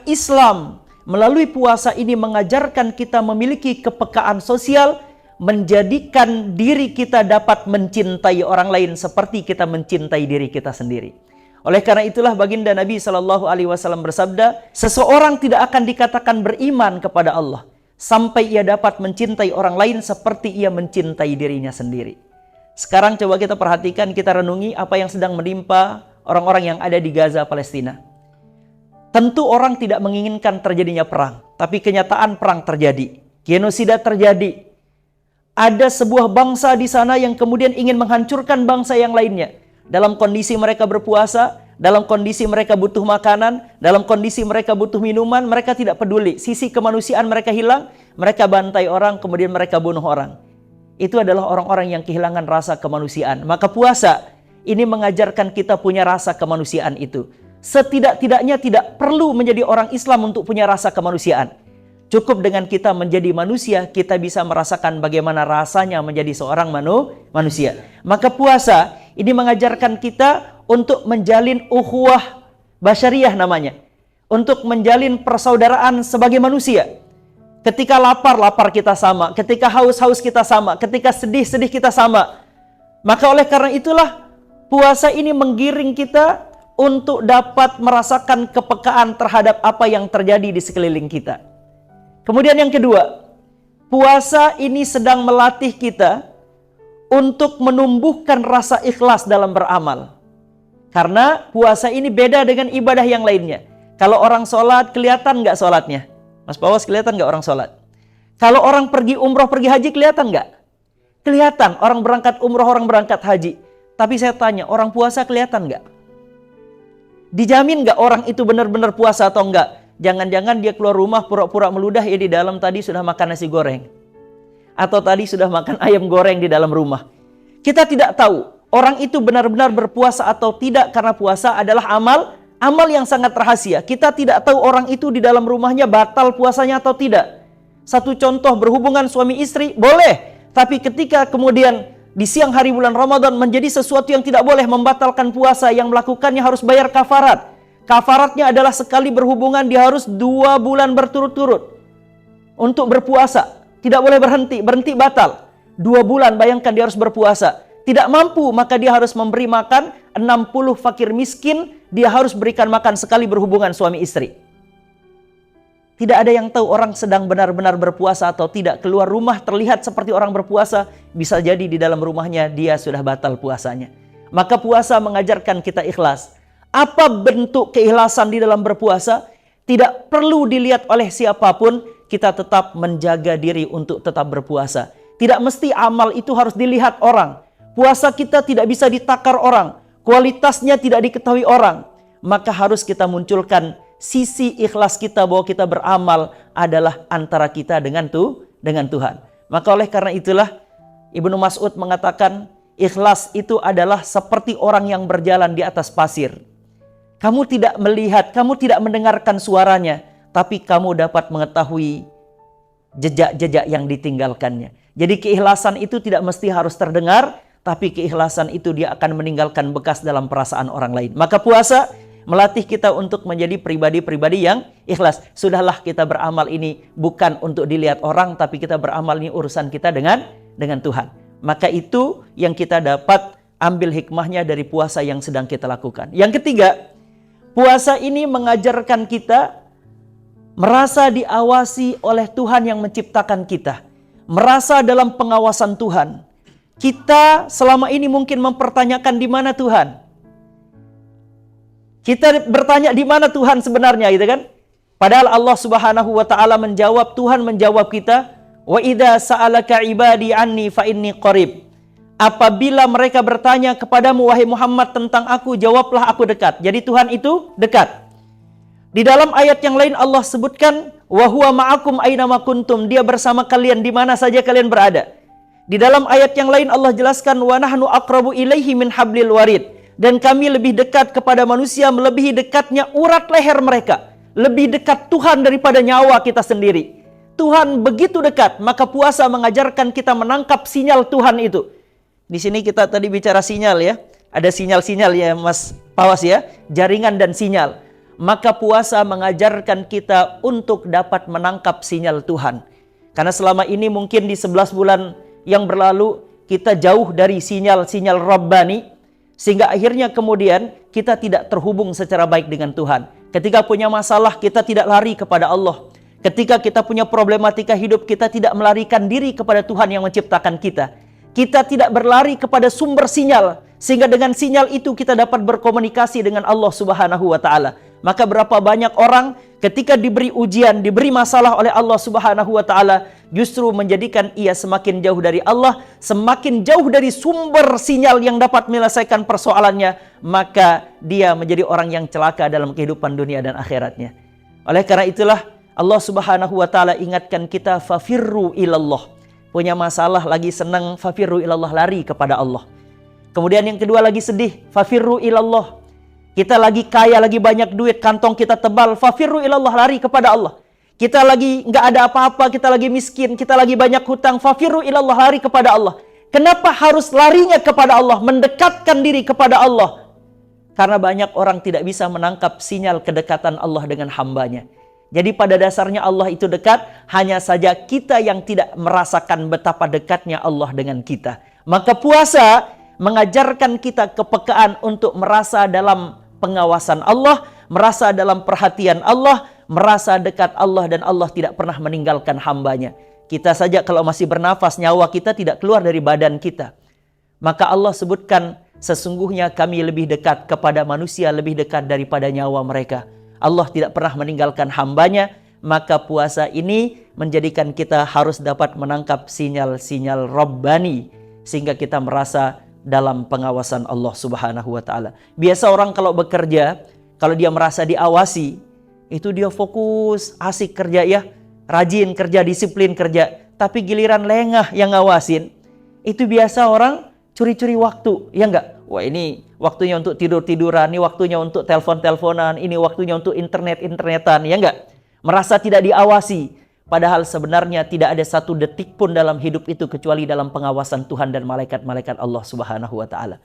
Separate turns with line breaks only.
Islam melalui puasa ini mengajarkan kita memiliki kepekaan sosial, menjadikan diri kita dapat mencintai orang lain seperti kita mencintai diri kita sendiri. Oleh karena itulah baginda Nabi SAW bersabda, seseorang tidak akan dikatakan beriman kepada Allah sampai ia dapat mencintai orang lain seperti ia mencintai dirinya sendiri. Sekarang coba kita perhatikan, kita renungi apa yang sedang menimpa orang-orang yang ada di Gaza, Palestina. Tentu orang tidak menginginkan terjadinya perang, tapi kenyataan perang terjadi, genosida terjadi. Ada sebuah bangsa di sana yang kemudian ingin menghancurkan bangsa yang lainnya. Dalam kondisi mereka berpuasa, dalam kondisi mereka butuh makanan, dalam kondisi mereka butuh minuman, mereka tidak peduli. Sisi kemanusiaan mereka hilang, mereka bantai orang, kemudian mereka bunuh orang. Itu adalah orang-orang yang kehilangan rasa kemanusiaan. Maka puasa ini mengajarkan kita punya rasa kemanusiaan itu. Setidak-tidaknya tidak perlu menjadi orang Islam untuk punya rasa kemanusiaan. Cukup dengan kita menjadi manusia, kita bisa merasakan bagaimana rasanya menjadi seorang manusia. Maka puasa ini mengajarkan kita untuk menjalin ukhuwah basyariah namanya. Untuk menjalin persaudaraan sebagai manusia. Ketika lapar, lapar kita sama. Ketika haus, haus kita sama. Ketika sedih, sedih kita sama. Maka oleh karena itulah puasa ini menggiring kita untuk dapat merasakan kepekaan terhadap apa yang terjadi di sekeliling kita. Kemudian yang kedua, puasa ini sedang melatih kita untuk menumbuhkan rasa ikhlas dalam beramal. Karena puasa ini beda dengan ibadah yang lainnya. Kalau orang sholat, kelihatan nggak sholatnya? Mas Pawas, kelihatan nggak orang sholat? Kalau orang pergi umroh, pergi haji, kelihatan nggak? Kelihatan, orang berangkat umroh, orang berangkat haji. Tapi saya tanya, orang puasa kelihatan nggak? Dijamin nggak orang itu benar-benar puasa atau enggak? Jangan-jangan dia keluar rumah pura-pura meludah, ya di dalam tadi sudah makan nasi goreng. Atau tadi sudah makan ayam goreng di dalam rumah. Kita tidak tahu orang itu benar-benar berpuasa atau tidak, karena puasa adalah amal yang sangat rahasia. Kita tidak tahu orang itu di dalam rumahnya batal puasanya atau tidak. Satu contoh, berhubungan suami istri boleh, tapi ketika kemudian di siang hari bulan Ramadan menjadi sesuatu yang tidak boleh, membatalkan puasa, yang melakukannya harus bayar kafarat. Kafaratnya adalah sekali berhubungan dia harus 2 bulan berturut-turut untuk berpuasa. Tidak boleh berhenti batal. 2 bulan, bayangkan dia harus berpuasa. Tidak mampu, maka dia harus memberi makan 60 fakir miskin, dia harus berikan makan sekali berhubungan suami istri. Tidak ada yang tahu orang sedang benar-benar berpuasa atau tidak. Keluar rumah terlihat seperti orang berpuasa, bisa jadi di dalam rumahnya dia sudah batal puasanya. Maka puasa mengajarkan kita ikhlas. Apa bentuk keikhlasan di dalam berpuasa? Tidak perlu dilihat oleh siapapun, kita tetap menjaga diri untuk tetap berpuasa. Tidak mesti amal itu harus dilihat orang. Puasa kita tidak bisa ditakar orang, kualitasnya tidak diketahui orang. Maka harus kita munculkan sisi ikhlas kita bahwa kita beramal adalah antara kita dengan Tuhan. Maka oleh karena itulah Ibnu Mas'ud mengatakan, ikhlas itu adalah seperti orang yang berjalan di atas pasir. Kamu tidak melihat, kamu tidak mendengarkan suaranya, tapi kamu dapat mengetahui jejak-jejak yang ditinggalkannya. Jadi keikhlasan itu tidak mesti harus terdengar, tapi keikhlasan itu dia akan meninggalkan bekas dalam perasaan orang lain. Maka puasa melatih kita untuk menjadi pribadi-pribadi yang ikhlas. Sudahlah kita beramal ini bukan untuk dilihat orang, tapi kita beramal ini urusan kita dengan Tuhan. Maka itu yang kita dapat ambil hikmahnya dari puasa yang sedang kita lakukan. Yang ketiga, puasa ini mengajarkan kita merasa diawasi oleh Tuhan yang menciptakan kita. Merasa dalam pengawasan Tuhan. Kita selama ini mungkin mempertanyakan di mana Tuhan. Kita bertanya di mana Tuhan sebenarnya, gitu kan? Padahal Allah Subhanahu wa taala menjawab, Tuhan menjawab kita, "Wa idza sa'alaka ibadi anni fa inni qarib." Apabila mereka bertanya kepadamu wahai Muhammad tentang aku, jawablah aku dekat. Jadi Tuhan itu dekat. Di dalam ayat yang lain Allah sebutkan, "Wa huwa ma'akum aina ma kuntum." Dia bersama kalian di mana saja kalian berada. Di dalam ayat yang lain Allah jelaskan, "Wa nahnu aqrabu ilaihi min hablil warid." Dan kami lebih dekat kepada manusia melebihi dekatnya urat leher mereka. Lebih dekat Tuhan daripada nyawa kita sendiri. Tuhan begitu dekat, maka puasa mengajarkan kita menangkap sinyal Tuhan itu. Di sini kita tadi bicara sinyal ya. Ada sinyal-sinyal ya Mas Pawas ya, jaringan dan sinyal. maka puasa mengajarkan kita untuk dapat menangkap sinyal Tuhan. Karena selama ini mungkin di 11 bulan yang berlalu kita jauh dari sinyal-sinyal Rabbani, sehingga akhirnya kemudian kita tidak terhubung secara baik dengan Tuhan. Ketika punya masalah kita tidak lari kepada Allah. Ketika kita punya problematika hidup kita tidak melarikan diri kepada Tuhan yang menciptakan kita. Kita tidak berlari kepada sumber sinyal, sehingga dengan sinyal itu kita dapat berkomunikasi dengan Allah Subhanahu wa taala. Maka berapa banyak orang ketika diberi ujian, diberi masalah oleh Allah Subhanahu wa taala, justru menjadikan ia semakin jauh dari Allah, semakin jauh dari sumber sinyal yang dapat menyelesaikan persoalannya, maka dia menjadi orang yang celaka dalam kehidupan dunia dan akhiratnya. Oleh karena itulah Allah Subhanahu wa taala ingatkan kita, fafirru ilallah. Punya masalah lagi senang, fafirru ilallah, lari kepada Allah. Kemudian yang kedua lagi sedih, fafirru ilallah. Kita lagi kaya, lagi banyak duit, kantong kita tebal, fafirru ilallah, lari kepada Allah. Kita lagi nggak ada apa-apa, kita lagi miskin, kita lagi banyak hutang, fafirru ilallah, lari kepada Allah. Kenapa harus larinya kepada Allah, mendekatkan diri kepada Allah? Karena banyak orang tidak bisa menangkap sinyal kedekatan Allah dengan hambanya. Jadi pada dasarnya Allah itu dekat, hanya saja kita yang tidak merasakan betapa dekatnya Allah dengan kita. Maka puasa mengajarkan kita kepekaan untuk merasa dalam pengawasan Allah, merasa dalam perhatian Allah, merasa dekat Allah, dan Allah tidak pernah meninggalkan hambanya. Kita saja kalau masih bernafas, nyawa kita tidak keluar dari badan kita. Maka Allah sebutkan, sesungguhnya kami lebih dekat kepada manusia, lebih dekat daripada nyawa mereka. Allah tidak pernah meninggalkan hambanya. Maka puasa ini menjadikan kita harus dapat menangkap sinyal-sinyal Rabbani, sehingga kita merasa dalam pengawasan Allah Subhanahu wa taala. Biasa orang kalau bekerja, kalau dia merasa diawasi, itu dia fokus, asik kerja ya, rajin kerja, disiplin kerja. Tapi giliran lengah yang ngawasin, itu biasa orang curi-curi waktu, ya enggak? Wah, ini waktunya untuk tidur-tiduran, ini waktunya untuk telepon-teleponan, ini waktunya untuk internet-internetan, ya enggak? Merasa tidak diawasi. Padahal sebenarnya tidak ada satu detik pun dalam hidup itu kecuali dalam pengawasan Tuhan dan malaikat-malaikat Allah Subhanahu wa taala.